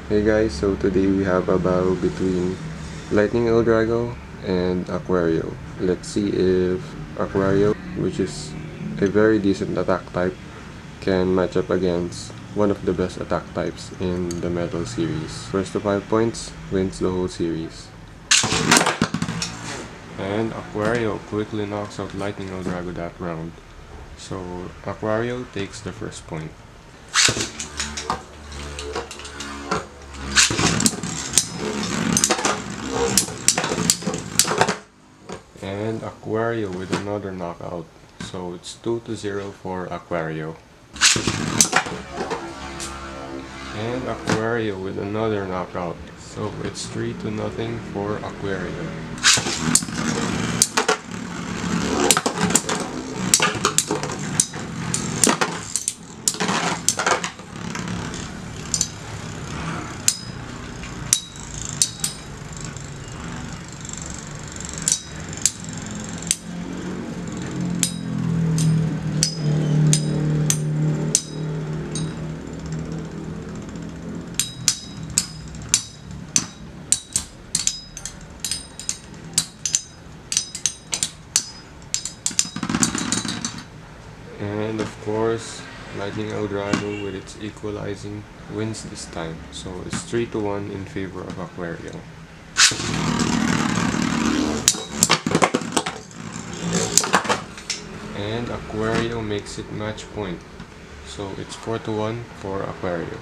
Hey guys, so today we have a battle between Lightning L-DRAGO and AQUARIO. Let's see if AQUARIO, which is a very decent attack type, can match up against one of the best attack types in the Metal series. First to 5 points wins the whole series. And AQUARIO quickly knocks out Lightning L-DRAGO that round. So AQUARIO takes the first point. And AQUARIO with another knockout. So it's 2-0 for AQUARIO. And AQUARIO with another knockout. So it's 3-0 for AQUARIO. And of course, Lightning L-DRAGO with its equalizing wins this time. So it's 3-1 in favor of AQUARIO. And AQUARIO makes it match point. So it's 4-1 for AQUARIO.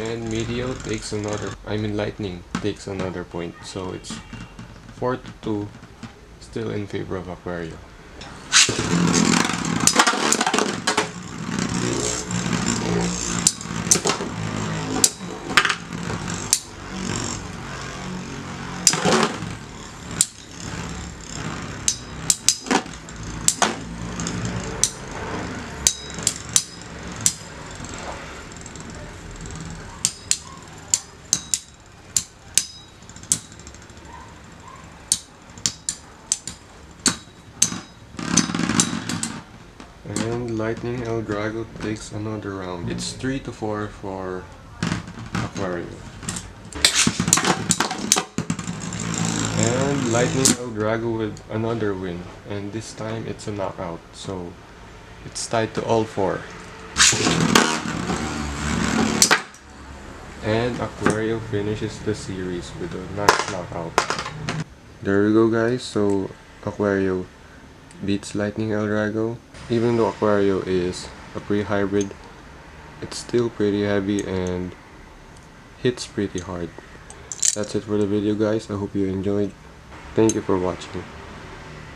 And Lightning takes another point. So it's 4-2, still in favor of AQUARIO. And Lightning L-DRAGO takes another round. It's 3-4 for AQUARIO. And Lightning L-DRAGO with another win. And this time it's a knockout. So it's tied to all 4. And AQUARIO finishes the series with a nice knockout. There we go guys, so AQUARIO beats Lightning L-DRAGO. Even though AQUARIO is a pre-hybrid, it's still pretty heavy and hits pretty hard. That's it for the video guys, I hope you enjoyed. Thank you for watching.